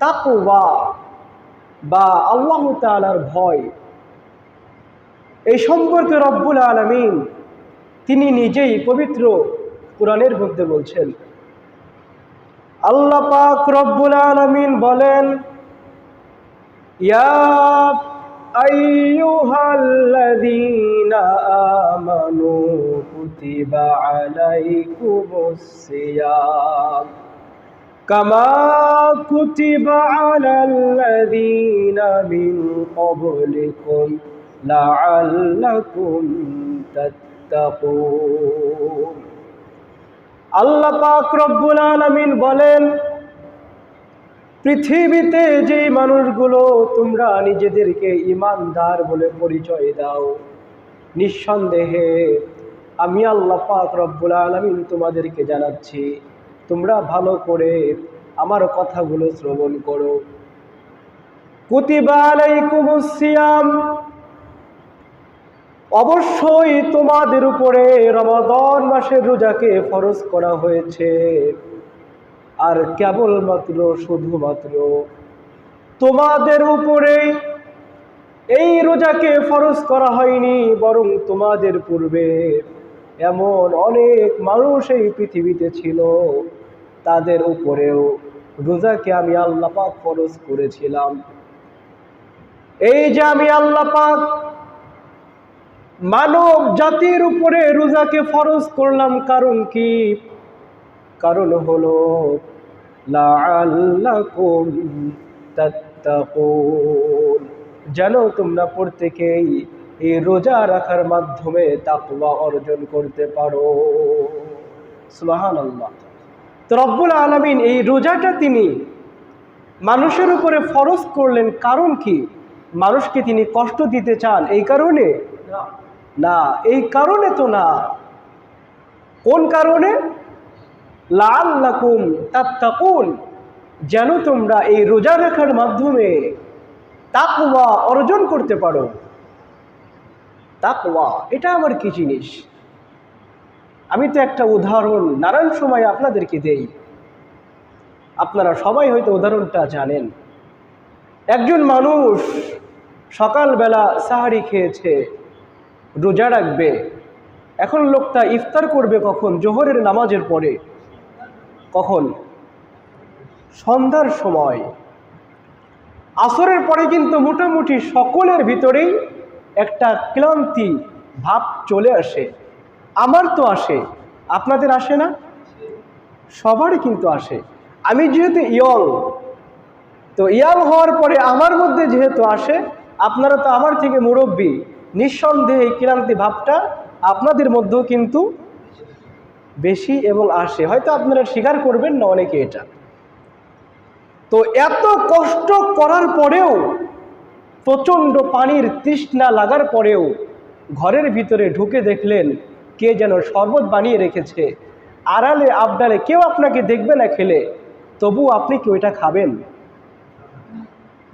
তাকওয়া বা আল্লাহ তাআলার ভয়, এই সম্পর্কে রব্বুল আলামিন তিনি নিজেই পবিত্র কোরআনের মধ্যে বলছেন। আল্লাহ পাক রব্বুল আলামিন বলেন, ইয়া আইয়ুহাল্লাযীনা আমানু কুতিবা আলাইকুমুস সিয়াম কামা কুতিবা আলাল্লাযীনা মিন ক্বাবলিকুম লাআল্লাকুম তাত্তাকুন। আল্লাহ পাক রব্বুল আলামিন বলেন, পৃথিবীতে যে মানুষগুলো তোমরা নিজেদেরকে ঈমানদার বলে পরিচয় দাও, নিঃসন্দেহে আমি আল্লাহ পাক রব্বুল আলামিন তোমাদেরকে জানাচ্ছি, তোমরা ভালো করে আমার কথাগুলো শ্রবণ করো। কুতিবা আলাইকুমুস সিয়াম, অবশ্যই তোমাদের উপরে রমাদান মাসের রোজাকে ফরজ করা হয়েছে। আর কেবলমাত্র শুধুমাত্র তোমাদের উপরে এই রোজাকে ফরজ করা হয়নি, বরং তোমাদের পূর্বে এমন অনেক মানুষ এই পৃথিবীতে ছিল, তাদের উপরেও রোজাকে আমি আল্লাহ পাক ফরজ করেছিলাম। এই যে আমি আল্লাহ পাক মানব জাতির উপরে রোজাকে ফরজ করলাম, কারণ কি? কারণ হলো লাআল্লাকুম তাত্তাকুন, যেন তোমরা প্রত্যেকেই এই রোজা রাখার মাধ্যমে তাকওয়া অর্জন করতে পারো। সুবহানাল্লাহ। তো রব্বুল আলামিন এই রোজাটা তিনি মানুষের উপরে ফরজ করলেন, কারণ কি? মানুষকে তিনি কষ্ট দিতে চান এই কারণে না, এই কারণে তো না। কোন কারণে? লাআল্লাকুম তাত্তাকুন, যেন তোমরা এই রোজা রাখার মাধ্যমে তাকওয়া অর্জন করতে পারো। তাকওয়া এটা আবার কি জিনিস? আমি তো একটা উদাহরণ নানান সময় আপনাদেরকে দেই, আপনারা সবাই হয়তো উদাহরণটা জানেন। একজন মানুষ সকালবেলা সাহারি খেয়েছে, রোজা রাখবে। এখন লোকটা ইফতার করবে কখন? জোহরের নামাজের পরে। কখন? সন্ধ্যার সময়। আসরের পরে কিন্তু মোটামুটি সকলের ভিতরেই একটা ক্লান্তি ভাব চলে আসে। আমার তো আসে, আপনাদের আসে না? সবারই কিন্তু আসে। আমি যেহেতু ইয়ং, তো ইয়াং হওয়ার পরে আমার মধ্যে যেহেতু আসে, আপনারা তো আমার থেকে মুরব্বী, নিঃসন্দেহে এই ক্লান্তি ভাবটা আপনাদের মধ্যেও কিন্তু বেশি এবং আসে। হয়তো আপনারা স্বীকার করবেন না অনেকে এটা। তো এত কষ্ট করার পরেও, প্রচণ্ড পানির তৃষ্ণা লাগার পরেও ঘরের ভিতরে ঢুকে দেখলেন কে যেন শরবত বানিয়ে রেখেছে, আড়ালে আবডালে কেউ আপনাকে দেখবে না খেলে, তবু আপনি কি ওইটা খাবেন?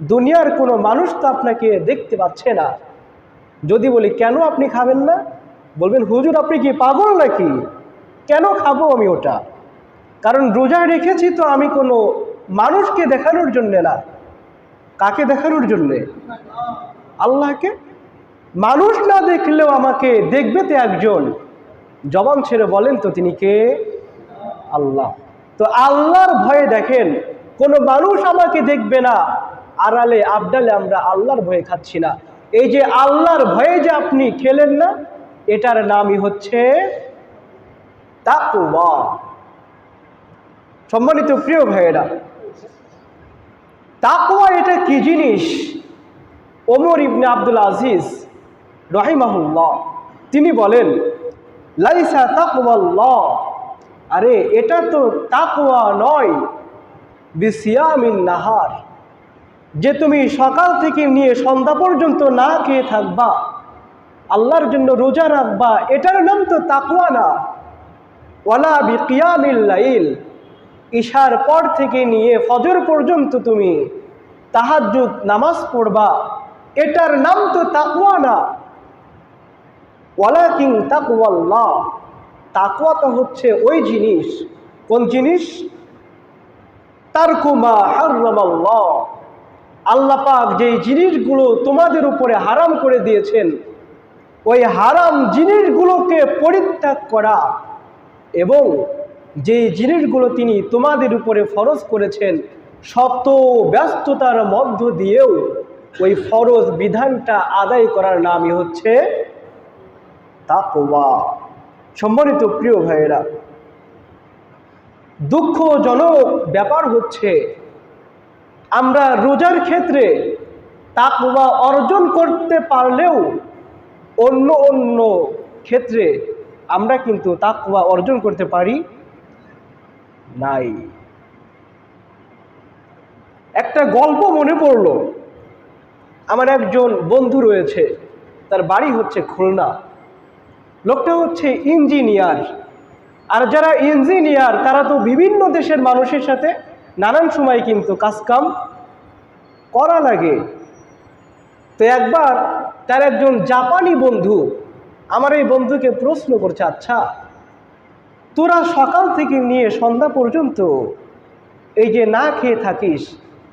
দুনিয়ার কোনো মানুষ তো আপনাকে দেখতে পাচ্ছে না। যদি বলি কেন আপনি খাবেন না, বলবেন হুজুর আপনি কি পাগল নাকি? কেন খাবো আমি ওটা? কারণ রোজা রেখেছি তো আমি কোনো মানুষকে দেখানোর জন্যে না। কাকে দেখানোর জন্যে? আল্লাহকে। মানুষ না দেখলেও আমাকে দেখবে তো একজন। জবান ছেড়ে বলেন তো তিনি কে? আল্লাহ। তো আল্লাহর ভয়ে দেখেন, কোনো মানুষ আমাকে দেখবে না, আড়ালে আবডালে আমরা আল্লাহর ভয়ে খাচ্ছি না। এই যে আল্লাহর ভয়ে যে আপনি খেলেন না, এটার নামই হচ্ছে তাকওয়া। সম্মানিত প্রিয় ভাইয়েরা, তাকওয়া এটা কি জিনিস? ওমর ইবনে আব্দুল আজিজ রাহিমাহুল্লাহ তিনি বলেন, লাইসা তাকওয়াল্লাহ, আরে এটা তো তাকওয়া নয়, বিসিয়ামিন নাহার, যে তুমি সকাল থেকে নিয়ে সন্ধ্যা পর্যন্ত না খেয়ে থাকবা, আল্লাহর জন্য রোজা রাখবা, এটার নাম তো তাকওয়া না। ওয়ালা বিকিয়ামিল লাইল, ইশার পর থেকে নিয়ে ফজর পর্যন্ত তুমি তাহাজ্জুদ নামাজ পড়বা, এটার নাম তো তাকওয়া না। ওয়ালাকিন তাকওয়াল্লাহ, তাকওয়াটা হচ্ছে ওই জিনিস। কোন জিনিস? তারকু মা হারামাল্লাহ, আল্লাহ পাক যেই জিনিসগুলো তোমাদের উপরে হারাম করে দিয়েছেন ওই হারাম জিনিসগুলোকে পরিত্যাগ করা, এবং যেই জিনিসগুলো তিনি তোমাদের উপরে ফরজ করেছেন শত ব্যস্ততার মধ্য দিয়েও ওই ফরজ বিধানটা আদায় করার নামই হচ্ছে তাকওয়া। সম্মানিত প্রিয় ভাইয়েরা, দুঃখজনক ব্যাপার হচ্ছে আমরা রোজার ক্ষেত্রে তাকওয়া অর্জন করতে পারলেও অন্য অন্য ক্ষেত্রে আমরা কিন্তু তাকওয়া অর্জন করতে পারি নাই। একটা গল্প মনে পড়লো, আমার একজন বন্ধু রয়েছে, তার বাড়ি হচ্ছে খুলনা। লোকটা হচ্ছে ইঞ্জিনিয়ার, আর যারা ইঞ্জিনিয়ার তারা তো বিভিন্ন দেশের মানুষের সাথে নানান সময় কিন্তু কাজকাম করা লাগে। তো একবার তার একজন জাপানি বন্ধু আমার এই বন্ধুকে প্রশ্ন করছে, আচ্ছা তোরা সকাল থেকে নিয়ে সন্ধ্যা পর্যন্ত এই যে না খেয়ে থাকিস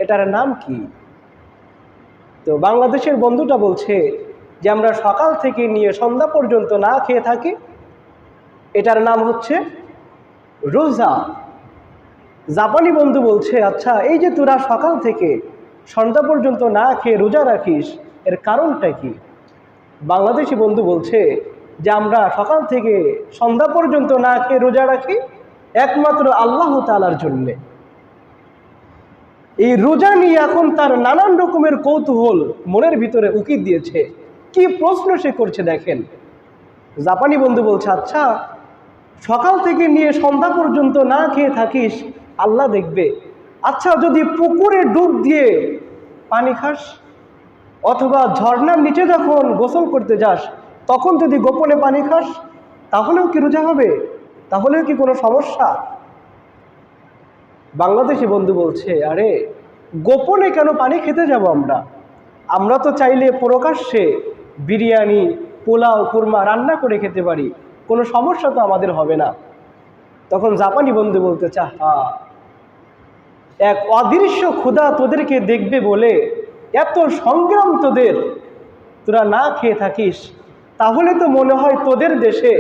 এটার নাম কি? তো বাংলাদেশের বন্ধুটা বলছে যে আমরা সকাল থেকে নিয়ে সন্ধ্যা পর্যন্ত না খেয়ে থাকি, এটার নাম হচ্ছে রোজা। জাপানি বন্ধু বলছে, আচ্ছা এই যে তোরা সকাল থেকে সন্ধ্যা পর্যন্ত না খেয়ে রোজা রাখিস এর কারণটা কি? বাংলাদেশি বন্ধু বলছে যে আমরা সকাল থেকে সন্ধ্যা পর্যন্ত না খেয়ে রোজা রাখি একমাত্র আল্লাহ তাআলার জন্যে। এই রোজা নিয়ে এখন তার নানান রকমের কৌতূহল মনের ভিতরে উকি দিয়েছে। কি প্রশ্ন সে করছে দেখেন। জাপানি বন্ধু বলছে, আচ্ছা সকাল থেকে নিয়ে সন্ধ্যা পর্যন্ত না খেয়ে থাকিস আল্লাহ দেখবে, আচ্ছা যদি পুকুরে ডুব দিয়ে পানি খাস অথবা ঝর্ণার নিচে যখন গোসল করতে যাস তখন যদি গোপনে পানি খাস তাহলেও কি রোজা হবে? তাহলেও কি কোনো সমস্যা? বাংলাদেশি বন্ধু বলছে, আরে গোপনে কেন পানি খেতে যাব আমরা? আমরা তো চাইলে প্রকাশ্যে বিরিয়ানি, পোলাও, কুরমা রান্না করে খেতে পারি, কোনো সমস্যা তো আমাদের হবে না। তখন জাপানি বন্ধু বলতে এক অদৃশ্য ক্ষুধা তোদেরকে দেখবে বলে এত সংগ্রাম তোদের, তোরা না খেয়ে থাকিস, তাহলে তো মনে হয় তোদের দেশে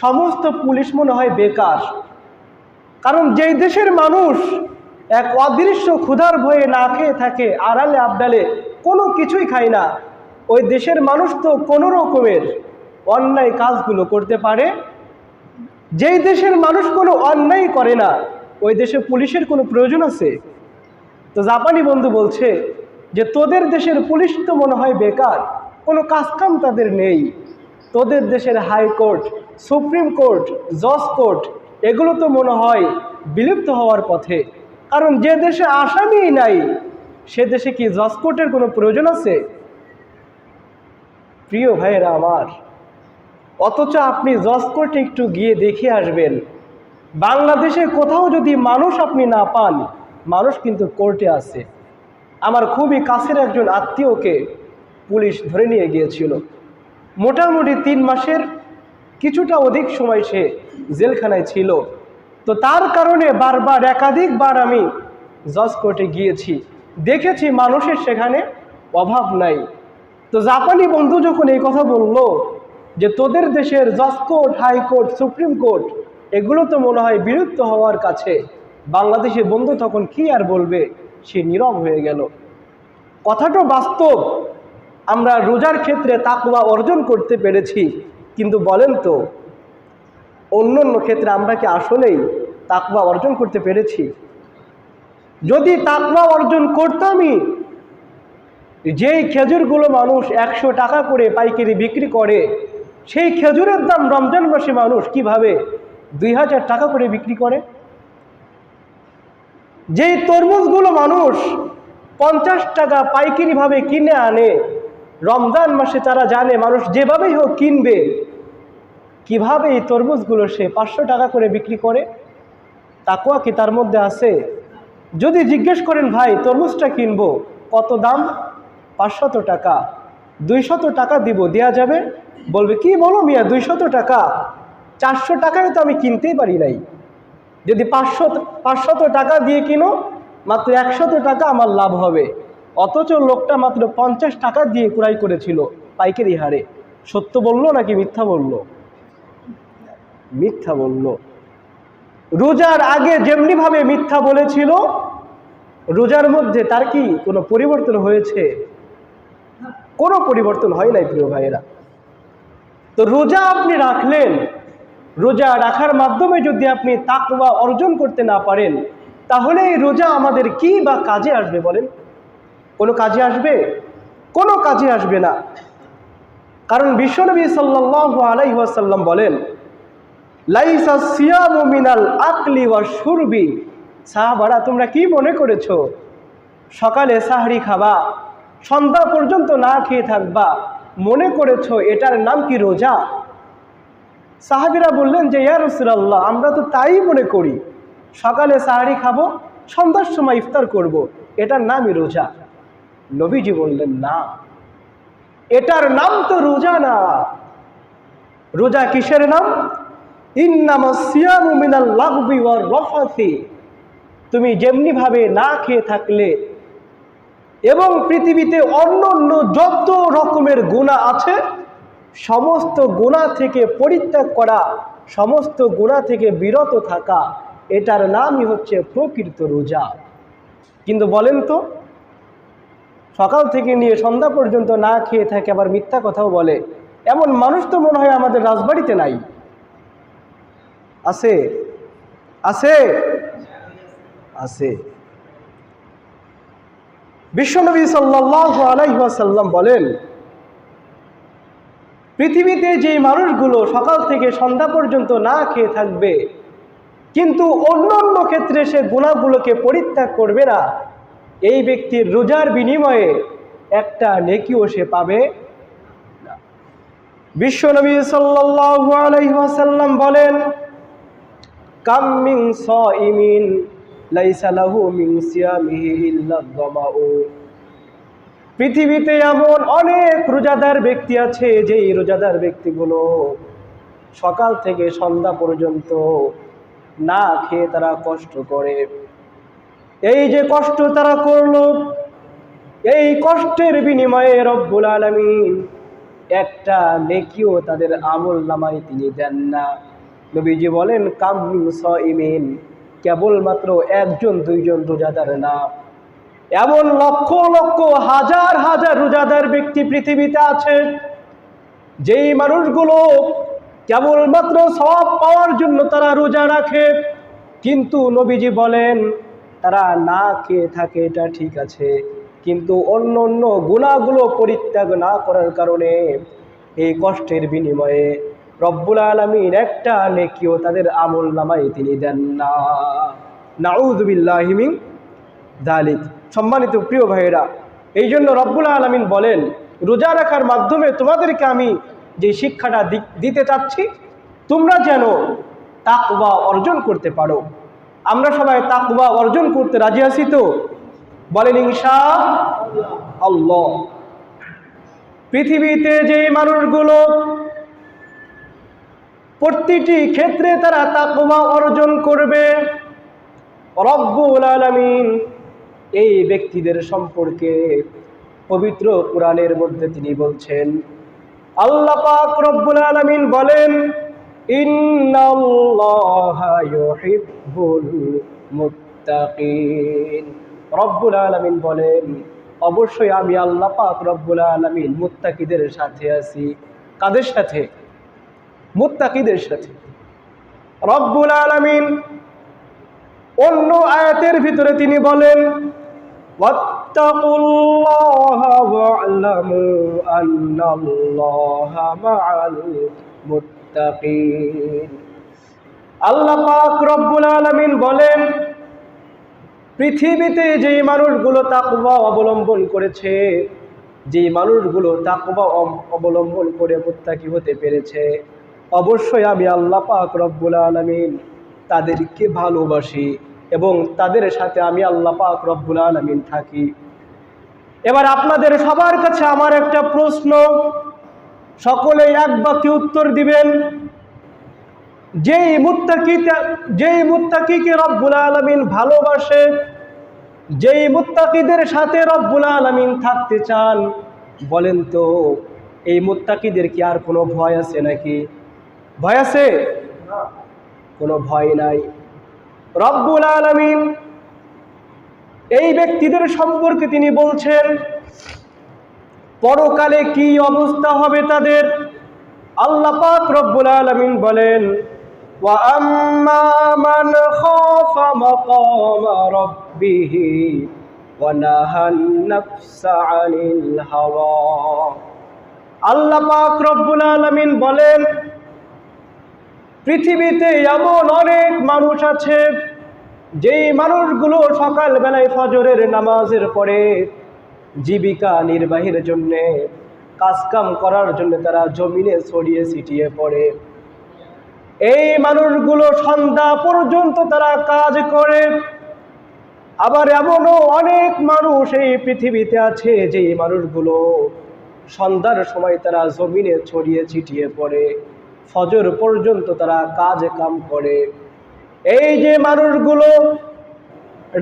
সমস্ত পুলিশ মনে হয় বেকার। কারণ যেই দেশের মানুষ এক অদৃশ্য ক্ষুধার ভয়ে না খেয়ে থাকে, আড়ালে আবডালে কোনো কিছুই খায় না, ওই দেশের মানুষ তো কোনো রকমের অন্যায় কাজগুলো করতে পারে। যেই দেশের মানুষ কোনো অন্যায় করে না ওই দেশে পুলিশের কোনো প্রয়োজন আছে? তো জাপানি বন্ধু বলছে যে তোদের দেশের পুলিশ তো মনে হয় বেকার, কোনো কাজকাম তাদের নেই। তোদের দেশের হাইকোর্ট, সুপ্রিম কোর্ট, জজ কোর্ট এগুলো তো মনে হয় বিলুপ্ত হওয়ার পথে। কারণ যে দেশে আসামিই নাই সে দেশে কি জজ কোর্টের কোনো প্রয়োজন আছে? প্রিয় ভাইয়েরা আমার, অথচ আপনি জজ কোর্টে একটু গিয়ে দেখে আসবেন, বাংলাদেশে কোথাও যদি মানুষ আপনি না পান, মানুষ কিন্তু কোর্টে আছে। আমার খুবই কাছের একজন আত্মীয়কে পুলিশ ধরে নিয়ে গিয়েছিল, মোটামুটি 3 মাসের কিছুটা অধিক সময় সে জেলখানায় ছিল। তো তার কারণে বারবার একাধিকবার আমি জজ কোর্টে গিয়েছি, দেখেছি মানুষের সেখানে অভাব নাই। তো জাপানি বন্ধু যখন এই কথা বলল যে তোদের দেশের জজ কোর্ট, হাইকোর্ট, সুপ্রিম কোর্ট এগুলো তো মনে হয় বিলুপ্ত হওয়ার কাছে, বাংলাদেশের বন্ধু তখন কি আর বলবে, সে নীরব হয়ে গেল। কথাটা বাস্তব। আমরা রোজার ক্ষেত্রে তাকওয়া অর্জন করতে পেরেছি, কিন্তু বলেন তো অন্য অন্য ক্ষেত্রে আমরা কি আসলেই তাকওয়া অর্জন করতে পেরেছি? যদি তাকওয়া অর্জন করতামই, যেই খেজুরগুলো মানুষ 100 টাকা করে পাইকারি বিক্রি করে সেই খেজুরের দাম রমজান মাসে মানুষ কিভাবে 2000 টাকা করে বিক্রি করে? যেই তরমুজগুলো মানুষ 50 টাকা পাইকারিভাবে কিনে আনে, রমজান মাসে তারা জানে মানুষ যেভাবেই হোক কিনবে, কিভাবে এই তরমুজগুলো সে 500 টাকা করে বিক্রি করে? তাকওয়া কি তার মধ্যে আছে? যদি জিজ্ঞেস করেন ভাই তরমুজটা কিনবো কত দাম, 500 টাকা, 200 টাকা দিব, দেয়া যাবে? বলবে কি বলো মিয়া, 200 টাকা, 400 টাকায় তো আমি কিনতেই পারি নাই। যদি 500 টাকা দিয়ে কিনো মাত্র 100 টাকা আমার লাভ হবে, অথচ লোকটা মাত্র 50 টাকা দিয়ে ক্রয় করেছিল পাইকারি হারে। সত্য বললো নাকি মিথ্যা বললো? মিথ্যা বলল। রোজার আগে যেমনি ভাবে মিথ্যা বলেছিল, রোজার মধ্যে তার কি কোনো পরিবর্তন হয়েছে? কোনো পরিবর্তন হয় নাই প্রিয় ভাইয়েরা। তো রোজা আপনি রাখলেন, রোজা রাখার মাধ্যমে যদি আপনি তাকওয়া অর্জন করতে না পারেন, তাহলে এই রোজা আমাদের কি বা কাজে আসবে বলেন? কোনো কাজে আসবে? কোনো কাজে আসবে না। কারণ বিশ্বনবী সাল্লাল্লাহু আলাইহি ওয়াসাল্লাম বলেন, লাইসা সিয়ামু মিনাল আকলি ওয়াশ শুরবি। সাহাবারা, তোমরা কি মনে করেছো সকালে সাহরি খাবা, সন্ধ্যা পর্যন্ত না খেয়ে থাকবা, মনে করেছো এটার নাম কি রোজা? সাহাবীরা বললেন যে ইয়া রাসূলুল্লাহ, আমরা তো তাই মনে করি, সকালে সাহরি খাবো, সন্ধ্যার সময় ইফতার করব, এটার নামই রোজা। নবীজি বললেন না, এটার নাম তো রোজা না। রোজা কিসের নাম? ইন্নামাস সিয়ামু মিনাল লাগবি ওয়ার রাফাসি। তুমি যেমনি ভাবে না খেয়ে থাকলে এবং পৃথিবীতে অন্য যত রকমের গুনাহ আছে, সমস্ত গুনাহ থেকে পরিত্যাগ করা, সমস্ত গুনাহ থেকে বিরত থাকা, এটার নামই হচ্ছে প্রকৃত রোজা। কিন্তু বলেন তো, সকাল থেকে নিয়ে সন্ধ্যা পর্যন্ত না খেয়ে থাকে, আবার মিথ্যা কথাও বলে, এমন মানুষ তো মনে হয় আমাদের রাজবাড়িতে নাই। আছে? আছে? আছে। বিশ্বনবী সাল্লাল্লাহু আলাইহি ওয়াসাল্লাম বলেন, পৃথিবীতে যে মানুষগুলো সকাল থেকে সন্ধ্যা পর্যন্ত না খেয়ে থাকবে, কিন্তু অন্য ক্ষেত্রে সে গুনাহগুলোকে পরিত্যাগ করবে না, এই ব্যক্তির রোজার বিনিময়ে একটা নেকিও সে পাবে না। বিশ্বনবী সাল্লাল্লাহু আলাইহি ওয়াসাল্লাম বলেন, কাম মিন সাইমিন লাইসা লাহু মিন সিয়ামিহি ইল্লা যামাউ। পৃথিবীতে এমন অনেক রোজাদার ব্যক্তি আছে, যেই রোজাদার ব্যক্তিগুলো সকাল থেকে সন্ধ্যা পর্যন্ত না খেয়ে তারা কষ্ট করে। এই যে কষ্ট তারা করলো, এই কষ্টের বিনিময়ে রব্বুল আলামিন একটা নেকিও তাদের আমল নামায় তিনি দেন না। নবীজি বলেন, কাম মিন সাইমিন, কেবলমাত্র একজন দুইজন রোজাদার না, এমন লক্ষ লক্ষ হাজার হাজার রোজাদার ব্যক্তি পৃথিবীতে আছে, যেই মানুষগুলো কেবলমাত্র সওয়াব পাওয়ার জন্য তারা রোজা রাখে, কিন্তু নবীজি বলেন তারা না খেয়ে থাকে এটা ঠিক আছে, কিন্তু অন্য গুনাহগুলো পরিত্যাগ না করার কারণে এই কষ্টের বিনিময়ে রব্বুল আলামিন একটা নেকিও তাদের আমল নামায় তিনি দেন না। নাউযু বিল্লাহি মিন যালিক। সম্মানিত প্রিয় ভাইয়েরা, এই জন্য রব্বুল আলামিন বলেন, রোজা রাখার মাধ্যমে তোমাদেরকে আমি যে শিক্ষাটা দিতে চাচ্ছি, তোমরা যেন তাকওয়া অর্জন করতে পারো। আমরা সবাই তাকওয়া অর্জন করতে রাজি আছি তো? বলেন ইনশাআল্লাহ। পৃথিবীতে যে মানুষগুলো প্রতিটি ক্ষেত্রে তারা তাকওয়া অর্জন করবে, রব্বুল আলামিন এই ব্যক্তিদের সম্পর্কে পবিত্র কোরআনের মধ্যে তিনি বলছেন, আল্লাহ পাক রব্বুল আলামিন বলেন, ইন্নাল্লাহা ইউহিব্বুল মুত্তাকিন। রব্বুল আলামিন বলেন, অবশ্যই আমি আল্লাহ পাক রব্বুল আলামিন মুত্তাকিদের সাথে আছি। কাদের সাথে? মুত্তাকিদের সাথে। রব্বুল আলামিন অন্য আয়াতের ভিতরে তিনি বলেন, ওয়াত্তাকুল্লাহা ওয়া'লামু আন্নাল্লাহা মা'আল মুত্তাকিন। আল্লাহ পাক রব্বুল আলামিন বলেন, পৃথিবীতে যেই মানুষগুলো তাকওয়া অবলম্বন করেছে, যেই মানুষগুলো তাকওয়া অবলম্বন করে মুত্তাকি হতে পেরেছে, অবশ্যই আমি আল্লাহ পাক রব্বুল আলামিন তাদেরকে ভালোবাসি এবং তাদের সাথে আমি আল্লাহ পাক রব্বুল আলামিন থাকি। এবার আপনাদের সবার কাছে আমার একটা প্রশ্ন, সকলে এক বাক্যে উত্তর দিবেন। যেই মুত্তাকিকে রব্বুল আলামিন ভালোবাসে, যেই মুত্তাকিদের সাথে রব্বুল আলামিন থাকতে চান, বলেন তো এই মুত্তাকিদের কি আর কোনো ভয় আছে নাকি? ভয় আছে? কোনো ভয় নাই। রব্বুল আলামিন এই ব্যক্তিদের সম্পর্কে তিনি বলছেন পরকালে কি অবস্থা হবে তাদের। আল্লাহ পাক রব্বুল আলামিন বলেন, ওয়া আম্মা মান খাফা মাকামা রাব্বিহি ওয়া নাহান নাফসা আনিল হাওয়া। আল্লাহ পাক রব্বুল আলামিন বলেন, পৃথিবীতে এমন অনেক মানুষ আছে যেই মানুষগুলো সকালবেলায় ফজরের নামাজের পরে জীবিকা নির্বাহের জন্যে, কাজকাম করার জন্য তারা জমিনে ছড়িয়ে ছিটিয়ে পড়ে। এই মানুষগুলো সন্ধ্যা পর্যন্ত তারা কাজ করে। আবার এমনও অনেক মানুষ এই পৃথিবীতে আছে যেই মানুষগুলো সন্ধ্যার সময় তারা জমিনে ছড়িয়ে ছিটিয়ে পড়ে, ফজর পর্যন্ত তারা কাজ কাম করে। এই যে মানুষগুলো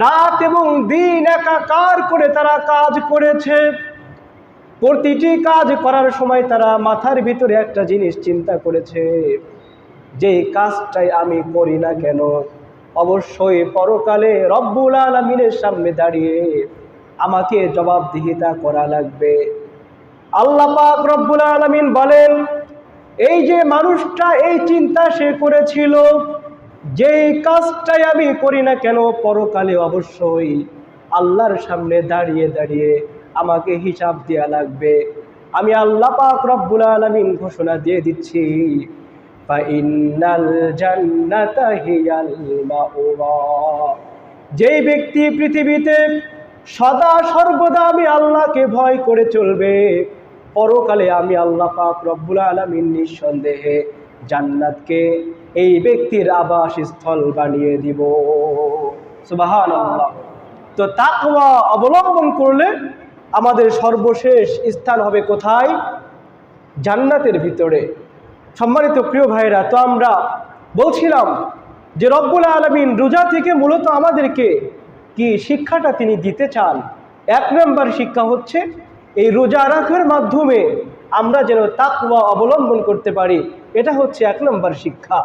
রাত এবং দিন একাকার করে তারা কাজ করেছে, প্রতিটি কাজ করার সময় তারা মাথার ভিতরে একটা জিনিস চিন্তা করেছে, যে কাজটাই আমি করি না কেন অবশ্যই পরকালে রব্বুল আলামিনের সামনে দাঁড়িয়ে আমাকে জবাবদিহিতা করা লাগবে। আল্লাহ পাক রব্বুল আলামিন বলেন, এই যে মানুষটা এই চিন্তা সে করেছিল, যেই কাজটাই আমি করি না কেন পরকালে অবশ্যই আল্লাহর সামনে দাঁড়িয়ে দাঁড়িয়ে আমাকে হিসাব দেয়া লাগবে। আমি আল্লাহ পাক রব্বুল আলামিন ঘোষণা দিয়ে দিচ্ছি, ফাইন্নাল জান্নাতা হিয়াল মাওয়া। যেই ব্যক্তি পৃথিবীতে সদা সর্বদা আমি আল্লাহকে ভয় করে চলবে, পরকালে আমি আল্লাহ পাক রব্বুল আলামিন নিঃসন্দেহে জান্নাতকে এই ব্যক্তির আবাসস্থল বানিয়ে দিব। সুবহানাল্লাহ। তো তাকওয়া অবলম্বন করলে আমাদের সর্বশেষ স্থান হবে কোথায়? জান্নাতের ভিতরে। সম্মানিত প্রিয় ভাইরা, তো আমরা বলছিলাম যে রব্বুল আলামিন রোজা থেকে মূলত আমাদেরকে কি শিক্ষাটা তিনি দিতে চান। 1 নম্বর শিক্ষা হচ্ছে এই রোজা রাখার মাধ্যমে আমরা যেন তাকওয়া অবলম্বন করতে পারি, এটা হচ্ছে 1 নম্বর শিক্ষা।